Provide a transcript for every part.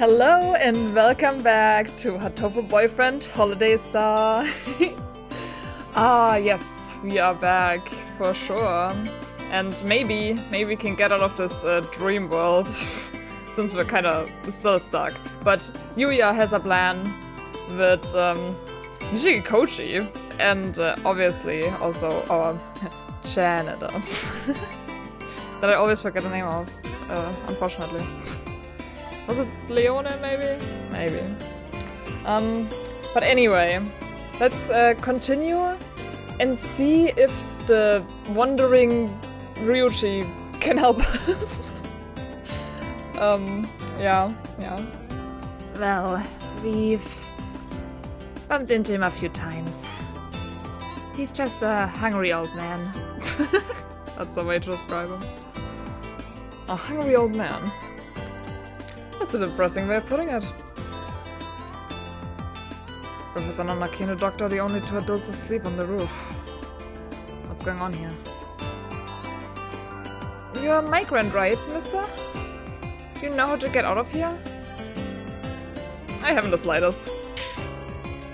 Hello and welcome back to Hatoful Boyfriend Holiday Star. Yes, we are back for sure. And maybe we can get out of this dream world since we're kind of still stuck. But Yuuya has a plan with Kochi and obviously also our janitor that I always forget the name of, unfortunately. Was it Leone, maybe? Maybe. But anyway, let's continue and see if the Wandering Ryuuji can help us. Yeah. Well, we've bumped into him a few times. He's just a hungry old man. That's a way to describe him. A hungry old man. That's a depressing way of putting it. Professor Nanakino, Doctor, the only two adults asleep on the roof. What's going on here? You're a migrant, right, mister? Do you know how to get out of here? I haven't the slightest.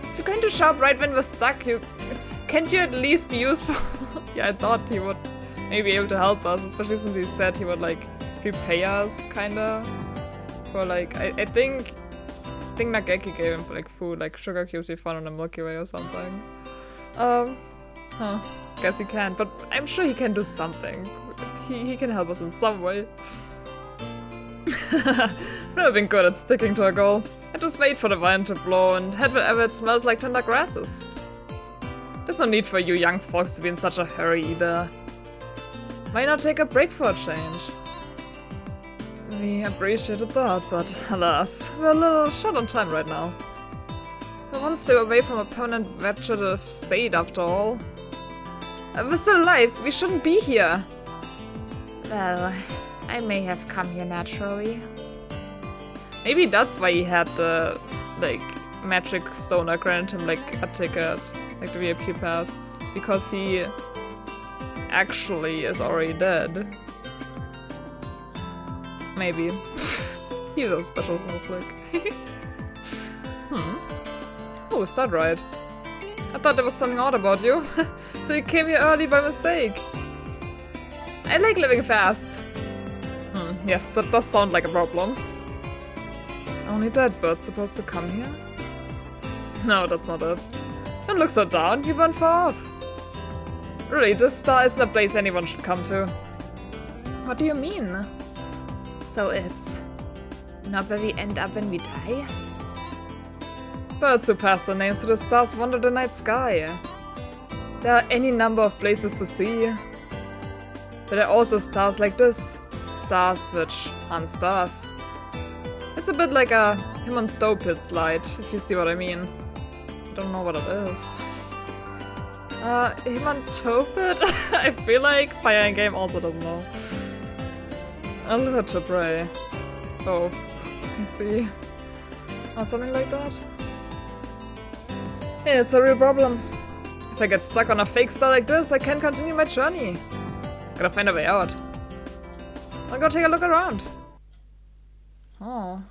If you're going to shop right when we're stuck, can't you at least be useful? Yeah, I thought he would maybe be able to help us, especially since he said he would, like, repay us, kinda. For, like, I think Nageki gave him, like, food, like sugar cubes we found on the Milky Way or something. Guess he can't, but I'm sure he can do something. He can help us in some way. I've never been good at sticking to a goal. I just wait for the wind to blow and head wherever it smells like tender grasses. There's no need for you young folks to be in such a hurry either. Why not take a break for a change? We appreciate the thought, but alas, we're a little short on time right now. We're one step away from a permanent vegetative state after all. We're still alive, we shouldn't be here. Well, I may have come here naturally. Maybe that's why he had the, like, magic stone that granted him, like, a ticket, like the VIP pass. Because he actually is already dead. Maybe. He's a special snowflake. Oh, is that right? I thought there was something odd about you. So you came here early by mistake. I like living fast. Yes, that does sound like a problem. Only dead birds supposed to come here? No, that's not it. Don't look so down, you weren't far off. Really, this star isn't a place anyone should come to. What do you mean? So it's not where we end up when we die? Birds who pass their names to the stars wander the night sky. There are any number of places to see. But there are also stars like this. Stars which aren't stars. It's a bit like a Himantopit light, if you see what I mean. I don't know what it is. Himantopit? I feel like Fire and Game also doesn't know. I'll leave it to pray. Oh, I see. Or something like that? Yeah, it's a real problem. If I get stuck on a fake star like this, I can't continue my journey. Gotta find a way out. I'll go take a look around. Oh,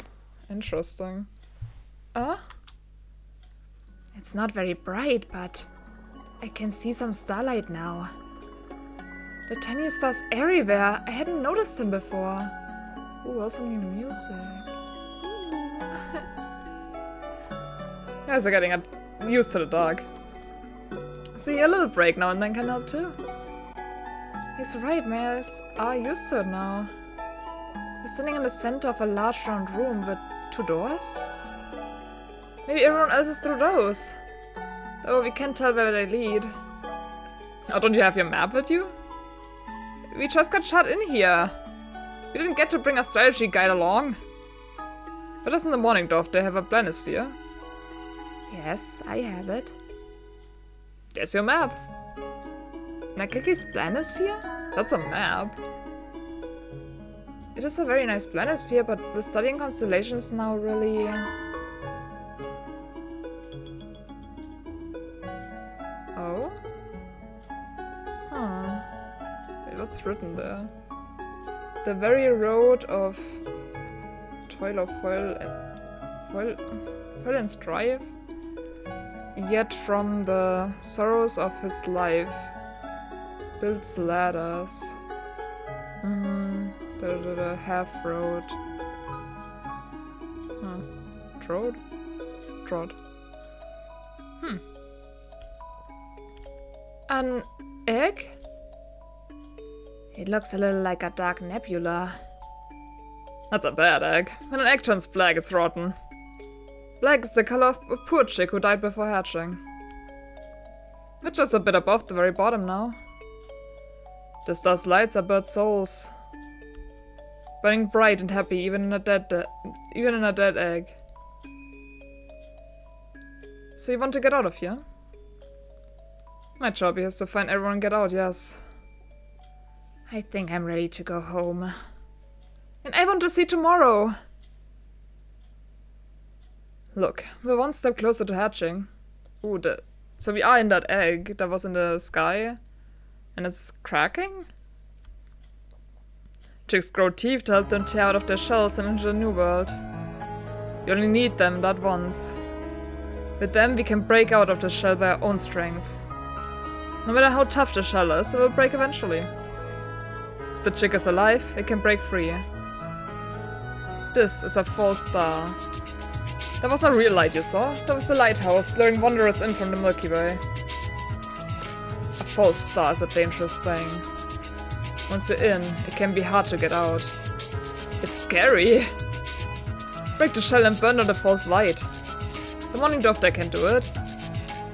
interesting. It's not very bright, but I can see some starlight now. The tiny stars everywhere. I hadn't noticed them before. Ooh, also new music. Guys are getting used to the dark. See, a little break now and then can help too. He's right, my eyes are used to it now. We're standing in the center of a large round room with 2 doors? Maybe everyone else is through those. Though we can't tell where they lead. Oh, don't you have your map with you? We just got shut in here. We didn't get to bring a strategy guide along. But doesn't the Morning Dove they have a planisphere? Yes, I have it. There's your map. Nageki's planisphere? That's a map. It is a very nice planisphere, but the studying constellations now really... Oh? Huh. Wait, what's written there? The very road of toil of foil and strife, yet from the sorrows of his life builds ladders. The half-road. Trod. An egg? It looks a little like a dark nebula. That's a bad egg. When an egg turns black, it's rotten. Black is the color of a poor chick who died before hatching. We're just a bit above the very bottom now. The star's lights are bird souls, burning bright and happy even in a dead egg. So you want to get out of here? My job here is to find everyone and get out, yes. I think I'm ready to go home. And I want to see tomorrow! Look, we're one step closer to hatching. Ooh, so we are in that egg that was in the sky. And it's cracking? Chicks grow teeth to help them tear out of their shells and into the new world. You only need them that once. With them, we can break out of the shell by our own strength. No matter how tough the shell is, it will break eventually. If the chick is alive, it can break free. This is a false star. That was not real light you saw. That was the lighthouse, luring wanderers in from the Milky Way. A false star is a dangerous thing. Once you're in, it can be hard to get out. It's scary. Break the shell and burn out the false light. The morning dove there can do it.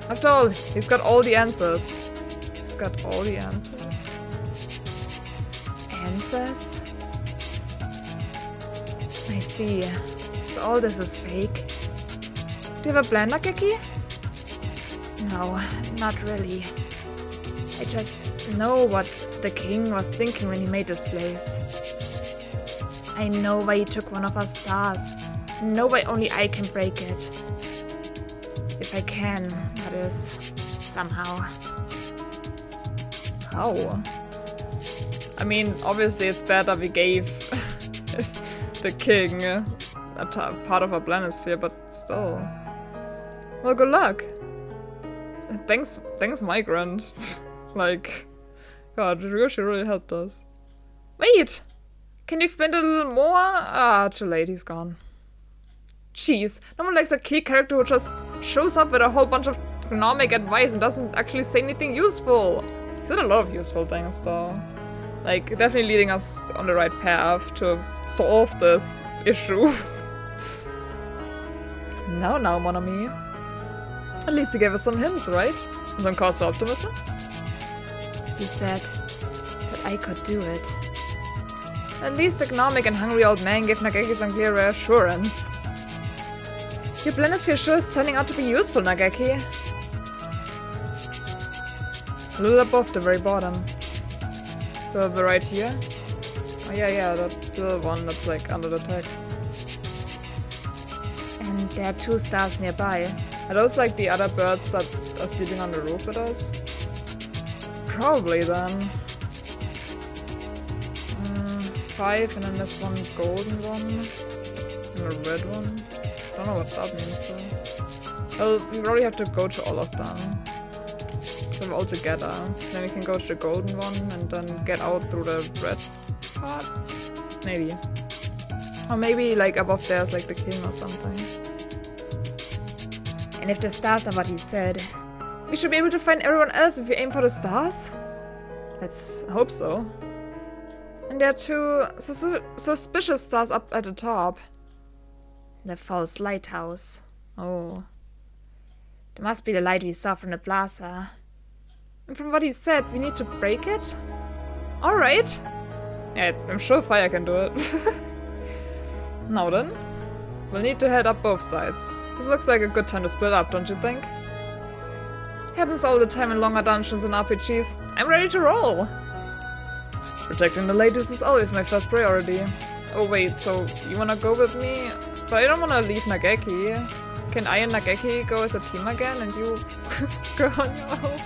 After all, he's got all the answers. He's got all the answers. Answers? I see. So all this is fake. Do you have a plan, Nageki? No, not really. I just know what the king was thinking when he made this place. I know why he took one of our stars. I know why only I can break it. If I can, that is. Somehow. How? I mean, obviously it's bad that we gave the king a part of our planisphere, but still. Well, good luck. Thanks, migrant. Like, God, Ryuuji really helped us. Wait! Can you explain it a little more? Ah, too late, he's gone. Jeez, no one likes a key character who just shows up with a whole bunch of economic advice and doesn't actually say anything useful. He said a lot of useful things, though. Like, definitely leading us on the right path to solve this issue. Now, mon ami. At least he gave us some hints, right? And some cause for optimism. He said that I could do it. At least the economic and hungry old man gave Nageki some clear reassurance. Your planisphere sure is turning out to be useful, Nageki. A little above the very bottom. So the right here? Oh yeah, that little one that's like under the text. And there are 2 stars nearby. Are those like the other birds that are sleeping on the roof with us? Probably then. 5 and then there's one golden one. And a red one. I don't know what that means though. Well, we probably have to go to all of them. So we're all together. Then we can go to the golden one and then get out through the red part? Maybe. Or maybe like above there's like the king or something. And if the stars are what he said, we should be able to find everyone else if we aim for the stars? Let's hope so. And there are 2 suspicious stars up at the top. The false lighthouse. Oh. There must be the light we saw from the plaza. And from what he said, we need to break it? Alright. Yeah, I'm sure fire can do it. Now then. We'll need to head up both sides. This looks like a good time to split up, don't you think? Happens all the time in longer dungeons and RPGs. I'm ready to roll! Protecting the ladies is always my first priority. Oh wait, so you wanna go with me? But I don't wanna leave Nageki. Can I and Nageki go as a team again and you go on your own?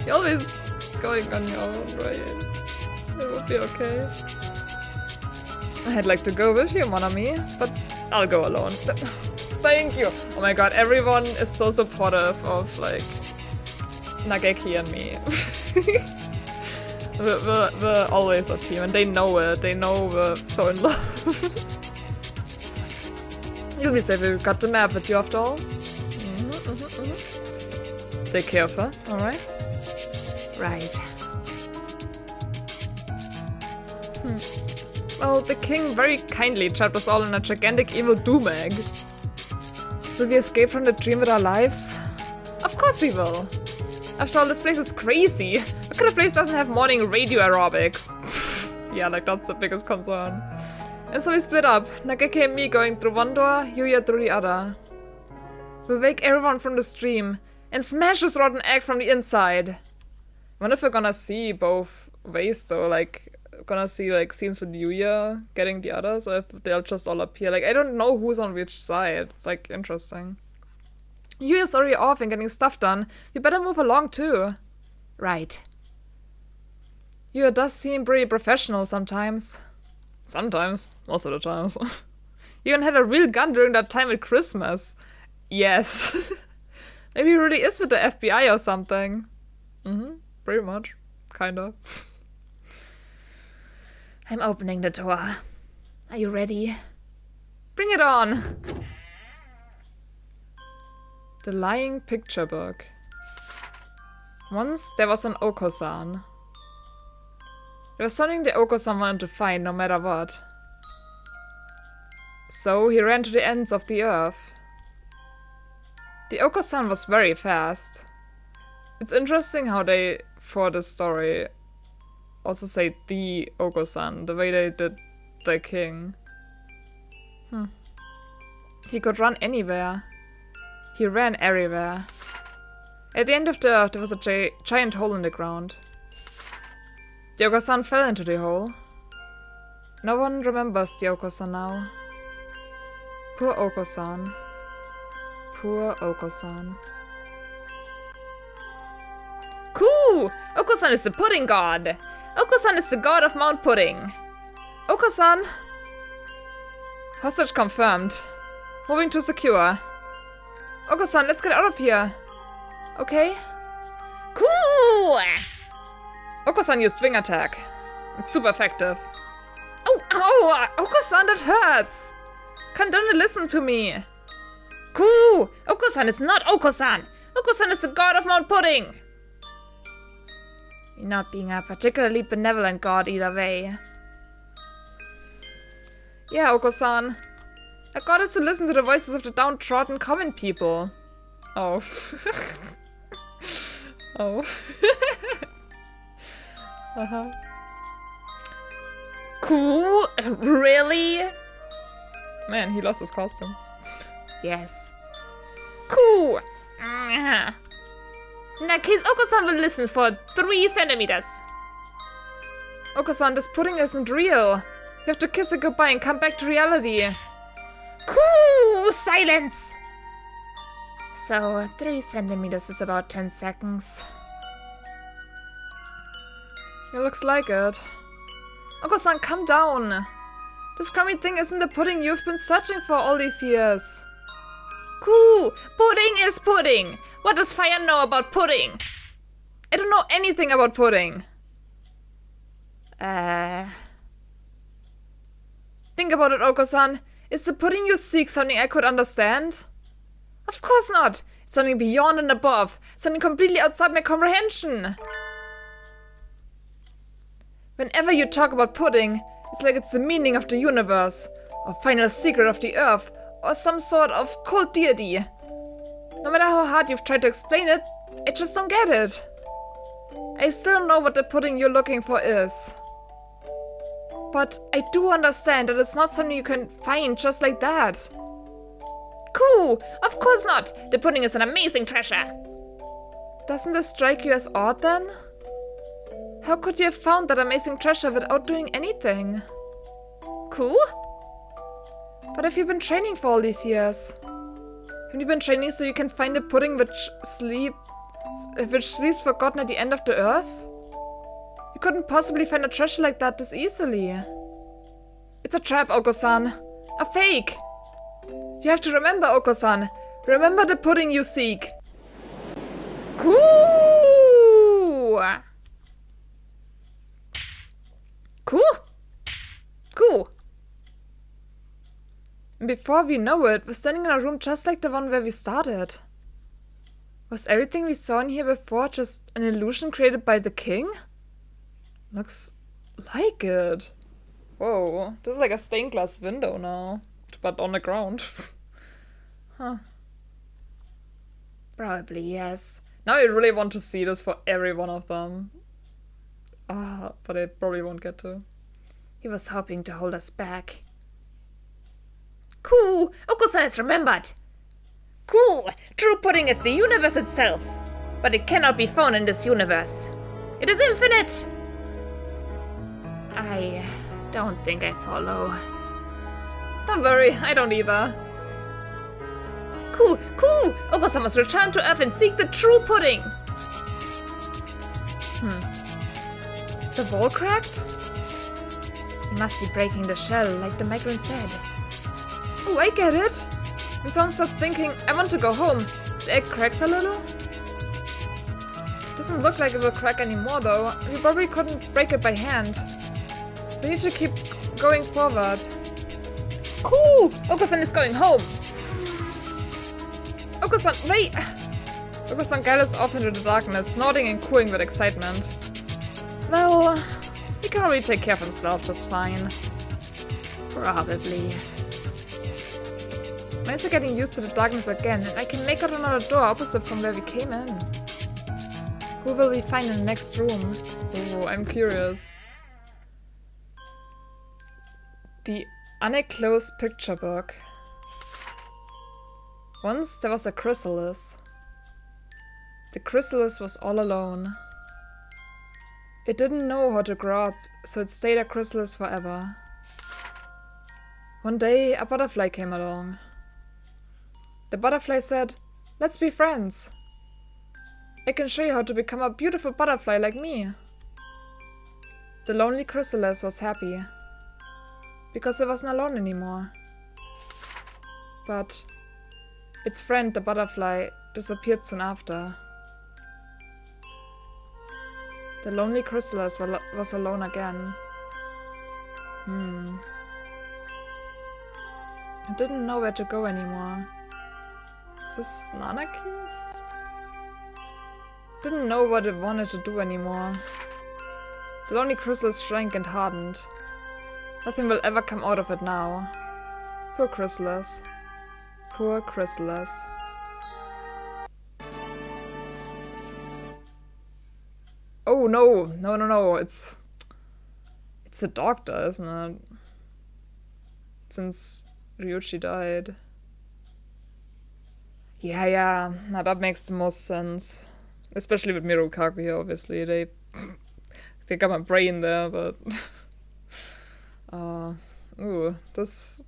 You're always going on your own, right? It will be okay. I'd like to go with you, mon ami, but I'll go alone. Thank you. Oh my god, everyone is so supportive of, like, Nageki and me. we're always a team, and they know it. They know we're so in love. You'll be safe if we got the map with you after all. Take care of her, alright? Right. Well, the king very kindly trapped us all in a gigantic evil doom egg. Will we escape from the dream with our lives? Of course we will! After all, this place is crazy! What kind of place doesn't have morning radio aerobics? Yeah, like that's the biggest concern. And so we split up, Nageki and me going through one door, Yuuya through the other. We'll wake everyone from this dream and smash this rotten egg from the inside. I wonder if we're gonna see both ways though, like, gonna see like scenes with Yuuya getting the others, or if they'll just all appear. Like, I don't know who's on which side. It's like interesting. Yuuya's already off and getting stuff done. We better move along too. Right. Yuuya does seem pretty professional sometimes. Sometimes. Most of the times. You even had a real gun during that time at Christmas. Yes. Maybe he really is with the FBI or something. Pretty much. Kinda. I'm opening the door. Are you ready? Bring it on! The Lying Picture Book. Once there was an Oko-san. There was something the Oko-san wanted to find no matter what. So he ran to the ends of the earth. The Oko-san was very fast. It's interesting how they, for this story, also say the Oko-san, the way they did the king. He could run anywhere. He ran everywhere. At the end of the earth, there was a giant hole in the ground. The Oko-san fell into the hole. No one remembers the Oko-san now. Poor Oko-san. Poor Oko-san. Cool! Oko-san is the pudding god! Oko-san is the god of Mount Pudding! Oko-san! Hostage confirmed. Moving to secure. Oko-san, let's get out of here! Okay? Cool! Oko-san used wing attack. It's super effective. Oh, ow! Oko-san, that hurts! Come down and listen to me! Cool! Oko-san is not Oko-san! Oko-san is the god of Mount Pudding! You're not being a particularly benevolent god either way. Yeah, Oko-san. A god is to listen to the voices of the downtrodden common people. Oh. Oh. Cool? Really? Man, he lost his costume. Yes. Cool! In that case, Oko-san will listen for 3 centimeters. Oko-san, this pudding isn't real. You have to kiss it goodbye and come back to reality. Cool! Silence! So, 3 centimeters is about 10 seconds. It looks like it. Oko-san, come down. This crummy thing isn't the pudding you've been searching for all these years. Cool! Pudding is pudding! What does fire know about pudding? I don't know anything about pudding. Think about it, Oko-san. Is the pudding you seek something I could understand? Of course not. It's something beyond and above. Something completely outside my comprehension. Whenever you talk about pudding, it's like it's the meaning of the universe, or final secret of the earth, or some sort of cult deity. No matter how hard you've tried to explain it, I just don't get it. I still don't know what the pudding you're looking for is. But I do understand that it's not something you can find just like that. Cool! Of course not! The pudding is an amazing treasure! Doesn't this strike you as odd then? How could you have found that amazing treasure without doing anything? Cool? But have you been training for all these years? Have you been training so you can find the pudding which sleeps forgotten at the end of the earth? You couldn't possibly find a treasure like that this easily. It's a trap, Oko-san. A fake. You have to remember, Oko-san. Remember the pudding you seek. Cool. Cool. Cool. And before we know it, we're standing in a room just like the one where we started. Was everything we saw in here before just an illusion created by the king? Looks like it. Whoa, this is like a stained glass window now, but on the ground. Huh. Probably, yes. Now I really want to see this for every one of them. Ah, but I probably won't get to. He was hoping to hold us back. Cool! Oko-san has remembered! Cool! True pudding is the universe itself, but it cannot be found in this universe. It is infinite! I don't think I follow. Don't worry, I don't either. Cool! Cool! Oko-san must return to Earth and seek the true pudding! The wall cracked? He must be breaking the shell, like the migrant said. Oh, I get it! When someone starts thinking, I want to go home, the egg cracks a little? Doesn't look like it will crack anymore though. We probably couldn't break it by hand. We need to keep going forward. Cool! Oko-san is going home! Oko-san, wait! Oko-san gallops off into the darkness, nodding and cooing with excitement. Well, he can already take care of himself just fine. Probably. Mine's are getting used to the darkness again, and I can make out another door opposite from where we came in. Who will we find in the next room? Oh, I'm curious. The unenclosed picture book. Once there was a chrysalis. The chrysalis was all alone. It didn't know how to grow up, so it stayed a chrysalis forever. One day, a butterfly came along. The butterfly said, "Let's be friends. I can show you how to become a beautiful butterfly like me." The lonely chrysalis was happy, because it wasn't alone anymore. But its friend, the butterfly, disappeared soon after. The lonely chrysalis was alone again. It didn't know where to go anymore. Is this Nanaki's? Didn't know what it wanted to do anymore. The lonely chrysalis shrank and hardened. Nothing will ever come out of it now. Poor chrysalis. Poor chrysalis. Oh no, no, it's the doctor, isn't it? Since Ryuuji died. Yeah, now that makes the most sense. Especially with Mirukaku here, obviously. They got my brain there, but... this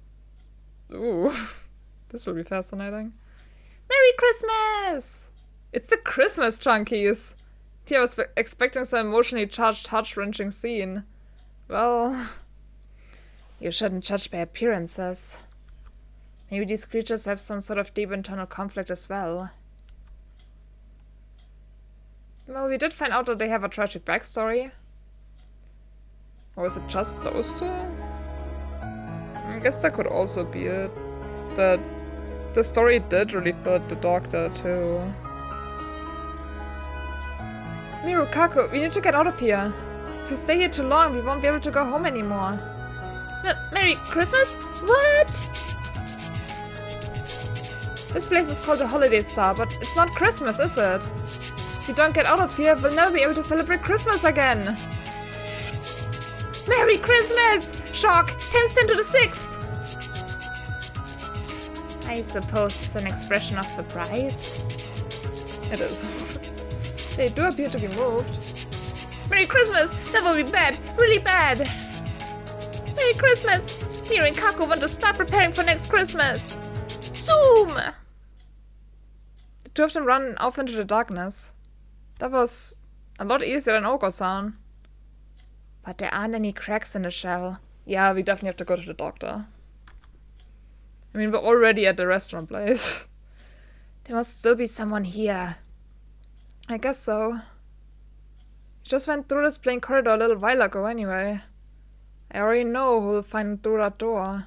will be fascinating. Merry Christmas! It's the Christmas Chunkies! Here I was expecting some emotionally charged, heart-wrenching scene. Well... You shouldn't judge by appearances. Maybe these creatures have some sort of deep internal conflict as well. Well, we did find out that they have a tragic backstory. Or is it just those two? I guess that could also be it. But the story did really fit the doctor too. Mirukaku, we need to get out of here. If we stay here too long, we won't be able to go home anymore. Merry Christmas? What? This place is called the Holiday Star, but it's not Christmas, is it? If we don't get out of here, we'll never be able to celebrate Christmas again. Merry Christmas! Shock! Times 10 to the 6th! I suppose it's an expression of surprise. It is. They do appear to be moved. Merry Christmas! That will be bad! Really bad! Merry Christmas! Miru and Kaku want to start preparing for next Christmas! Zoom! The two of them run off into the darkness. That was a lot easier than Oko-san. But there aren't any cracks in the shell. Yeah, we definitely have to go to the doctor. I mean, we're already at the restaurant place. There must still be someone here. I guess so. We just went through this plain corridor a little while ago anyway. I already know who will find through that door.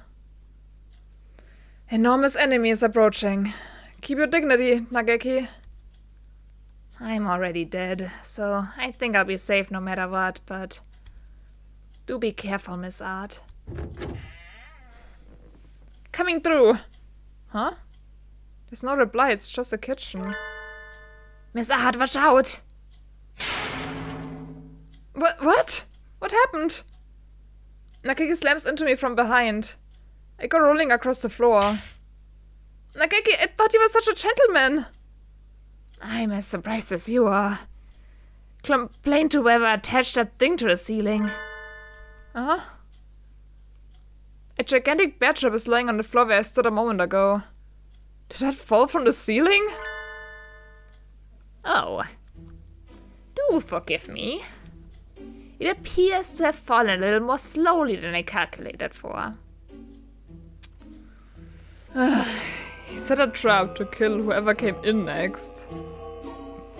Enormous enemy is approaching. Keep your dignity, Nageki. I'm already dead, so I think I'll be safe no matter what, but do be careful, Miss Art. Coming through! Huh? There's no reply, it's just a kitchen. Miss Art, watch out! What? What happened? Nageki slams into me from behind. I go rolling across the floor. Nageki, I thought you were such a gentleman! I'm as surprised as you are. Complain to whoever attached that thing to the ceiling. Uh-huh. A gigantic bear trap is lying on the floor where I stood a moment ago. Did that fall from the ceiling? Oh. Do forgive me. It appears to have fallen a little more slowly than I calculated for. He set a trap to kill whoever came in next.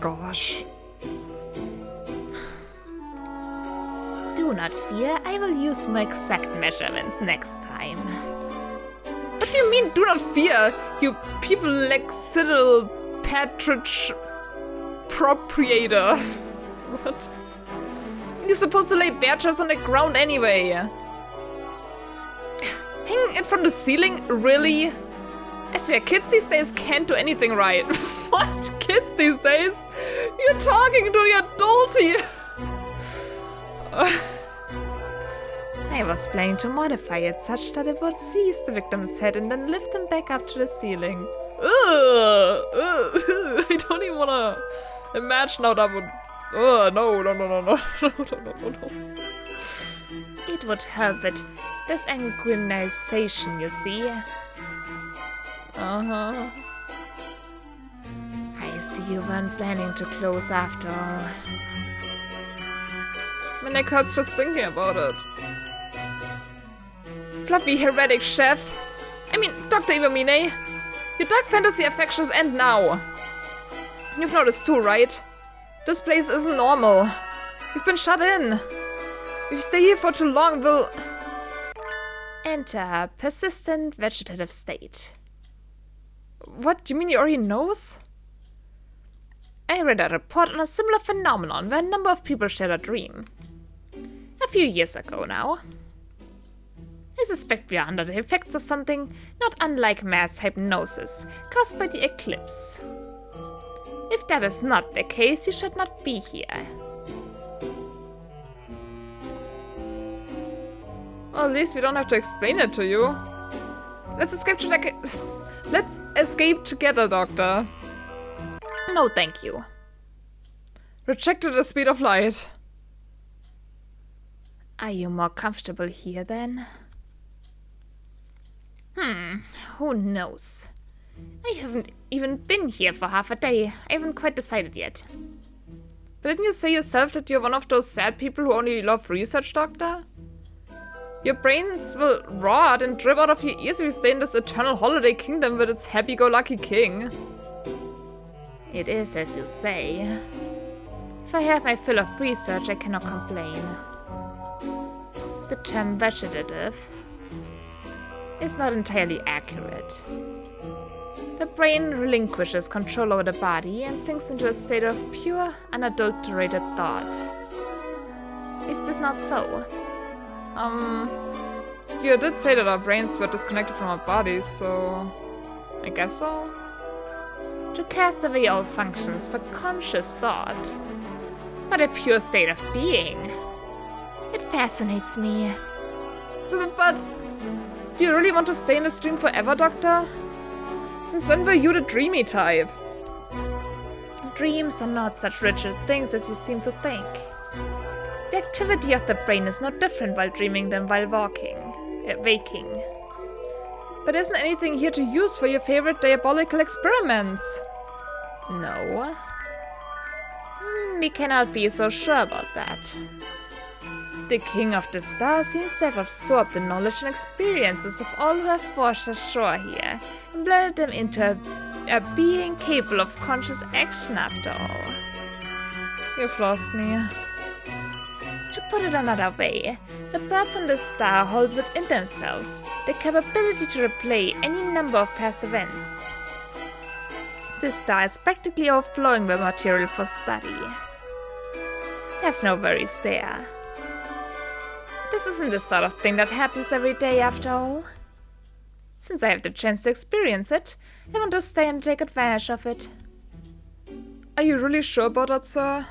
Gosh. Do not fear, I will use my exact measurements next time. What do you mean, do not fear? You people like Cyril Patridge Propriator. What? You're supposed to lay bear traps on the ground anyway. Hanging it from the ceiling? Really? I swear, kids these days can't do anything right. What? Kids these days? You're talking to the adult here. I was planning to modify it such that it would seize the victim's head and then lift them back up to the ceiling. I don't even wanna imagine how that would. No. It would help with desanguinization, you see. Uh-huh. I see you weren't planning to close after all. My neck hurts just thinking about it. Fluffy heretic chef. I mean, Dr. Iwamine. Your dark fantasy affections end now. You've noticed too, right? This place isn't normal. We've been shut in. If we stay here for too long, we'll... Enter a persistent vegetative state. What? Do you mean he already knows? I read a report on a similar phenomenon where a number of people shared a dream. A few years ago now. I suspect we are under the effects of something not unlike mass hypnosis caused by the eclipse. If that is not the case, you should not be here. Well, at least we don't have to explain it to you. Let's escape Let's escape together, Doctor. No, thank you. Rejected the speed of light. Are you more comfortable here then? Who knows? I haven't even been here for half a day. I haven't quite decided yet. But didn't you say yourself that you're one of those sad people who only love research, Doctor? Your brains will rot and drip out of your ears if you stay in this eternal holiday kingdom with its happy-go-lucky king. It is as you say. If I have my fill of research, I cannot complain. The term vegetative is not entirely accurate. The brain relinquishes control over the body and sinks into a state of pure, unadulterated thought. Is this not so? You did say that our brains were disconnected from our bodies, so... I guess so? To cast away all functions for conscious thought. What a pure state of being. It fascinates me. But... do you really want to stay in this dream forever, Doctor? Since when were you the dreamy type? Dreams are not such rigid things as you seem to think. The activity of the brain is not different while dreaming than while waking. But isn't anything here to use for your favorite diabolical experiments? No. We cannot be so sure about that. The King of the Stars seems to have absorbed the knowledge and experiences of all who have forged ashore here, and blended them into a being capable of conscious action after all. You've lost me. To put it another way, the birds on the star hold within themselves the capability to replay any number of past events. The star is practically overflowing with material for study. Have no worries there. This isn't the sort of thing that happens every day after all. Since I have the chance to experience it, I want to stay and take advantage of it. Are you really sure about that, sir?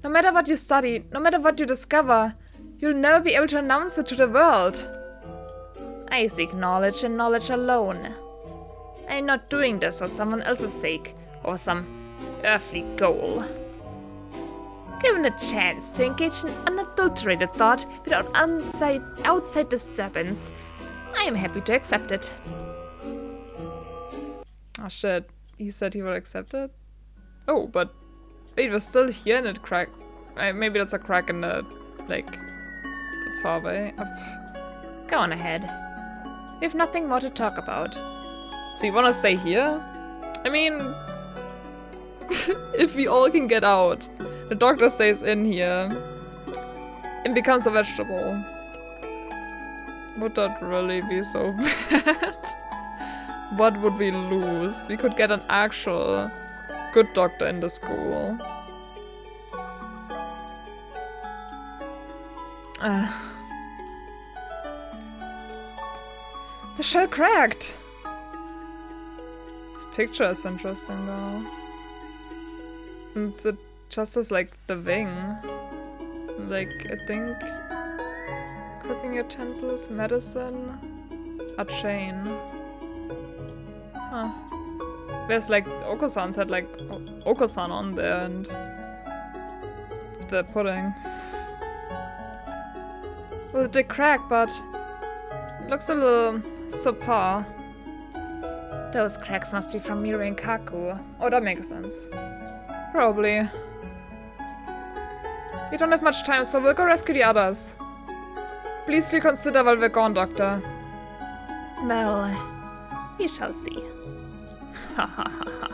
No matter what you study, no matter what you discover, you'll never be able to announce it to the world. I seek knowledge and knowledge alone. I'm not doing this for someone else's sake, or some earthly goal. Given a chance to engage in unadulterated thought without outside disturbance, I am happy to accept it. Oh shit, he said he would accept it? Oh, but wait, we're still here and it cracked. Maybe that's a crack in the, like, that's far away. Go on ahead. We have nothing more to talk about. So you wanna stay here? I mean, if we all can get out, the doctor stays in here and becomes a vegetable. Would that really be so bad? What would we lose? We could get an actual good doctor in the school. The shell cracked! This picture is interesting though. Since it just has like the wing. Like, I think cooking utensils, medicine, a chain. Huh. Whereas like Oko-san's had like Oko-san on there and the pudding. Well, it did crack, but it looks a little subpar. Those cracks must be from Miru and Kaku. Oh, that makes sense. Probably. We don't have much time, so we'll go rescue the others. Please do consider while we're gone, Doctor. Well, we shall see. Ha ha ha ha.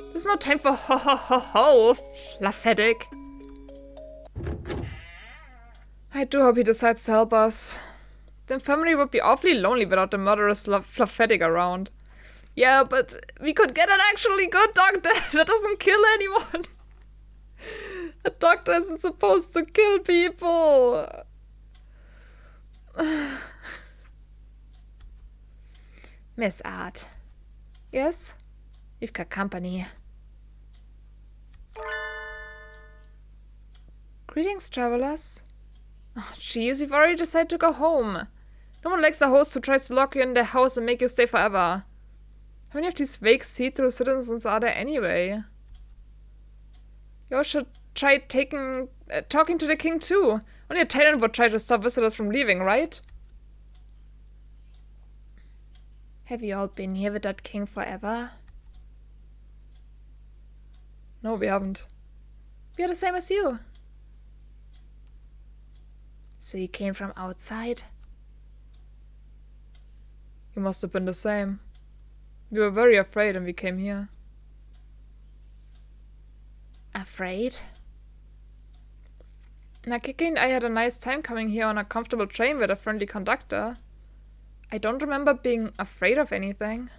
There's no time for ho ho ho ho, Fluffheadache. I do hope he decides to help us. The infirmary would be awfully lonely without the murderous Fluffheadache around. Yeah, but we could get an actually good doctor that doesn't kill anyone. A doctor isn't supposed to kill people. Miss Art. Yes? We've got company. Greetings, travelers. Oh, jeez, you've already decided to go home. No one likes a host who tries to lock you in their house and make you stay forever. How many of these fake see-through citizens are there anyway? You all should try talking to the king too. Only a tyrant would try to stop visitors from leaving, right? Have you all been here with that king forever? No, we haven't. We are the same as you. So you came from outside? You must have been the same. We were very afraid and we came here. Afraid? Nakiki and I had a nice time coming here on a comfortable train with a friendly conductor. I don't remember being afraid of anything.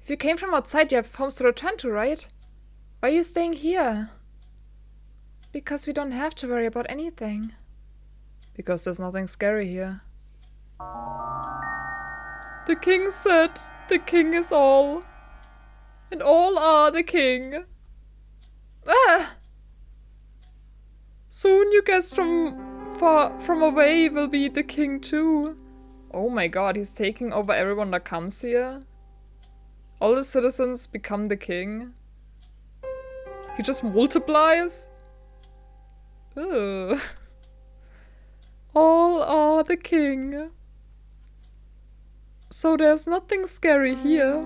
If you came from outside, you have homes to return to, right? Why are you staying here? Because we don't have to worry about anything. Because there's nothing scary here. The king said, the king is all. And all are the king. Ah! Soon you guests from away will be the king too. Oh my god, he's taking over everyone that comes here. All the citizens become the king. He just multiplies. Ugh. All are the king. So there's nothing scary here.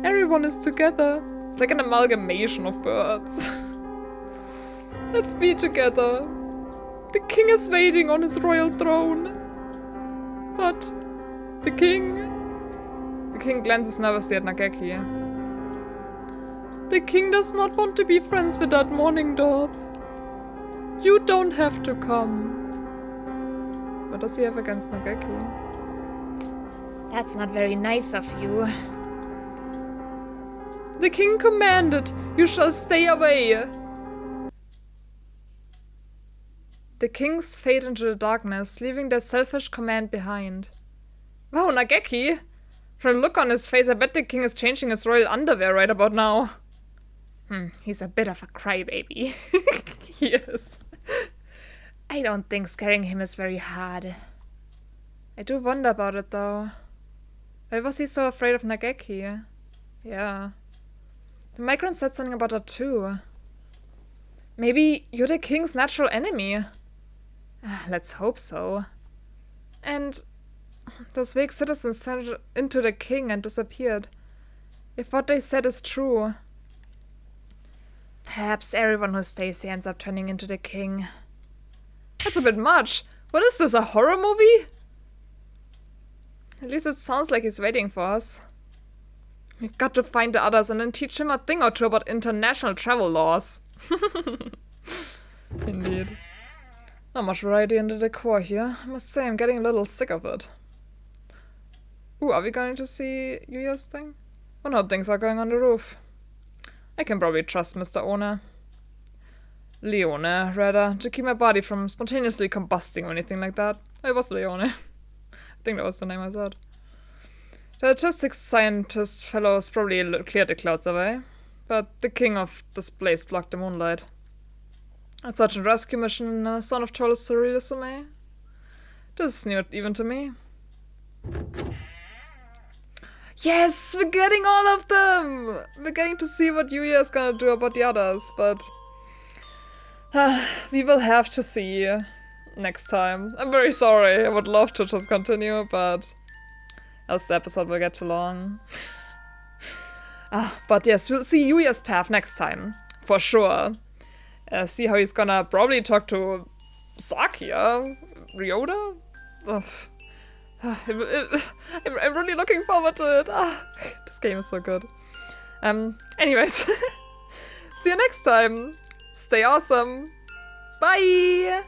Everyone is together. It's like an amalgamation of birds. Let's be together. The king is waiting on his royal throne. But the king glances nervously at Nageki. The king does not want to be friends with that morning dove. You don't have to come. What does he have against Nageki? That's not very nice of you. The king commanded, you shall stay away. The kings fade into the darkness, leaving their selfish command behind. Wow, Nageki! From the look on his face, I bet the king is changing his royal underwear right about now. He's a bit of a crybaby. He is. I don't think scaring him is very hard. I do wonder about it though. Why was he so afraid of Nageki? Yeah. The migrant said something about that too. Maybe you're the king's natural enemy. Let's hope so. And those vague citizens turned into the king and disappeared. If what they said is true. Perhaps everyone who stays here ends up turning into the king. That's a bit much. What is this, a horror movie? At least it sounds like he's waiting for us. We've got to find the others and then teach him a thing or two about international travel laws. Indeed. Not much variety in the decor here. I must say I'm getting a little sick of it. Ooh, are we going to see Yuuya's thing? Oh no, things are going on the roof. I can probably trust Mr. Owner. Leone, rather, to keep my body from spontaneously combusting or anything like that. Oh, it was Leone. I think that was the name I said. The artistic scientist fellows probably cleared the clouds away, but the king of this place blocked the moonlight. A search and rescue mission in a Son of Troll's surrealism, eh? This is new even to me. Yes, we're getting all of them! We're getting to see what Yuuya is gonna do about the others, but we will have to see next time. I'm very sorry, I would love to just continue, but else the episode will get too long. But yes, we'll see Yuuya's path next time, for sure. See how he's gonna probably talk to Sakia? Ryoda? I'm really looking forward to it. This game is so good. Anyways, see you next time. Stay awesome. Bye!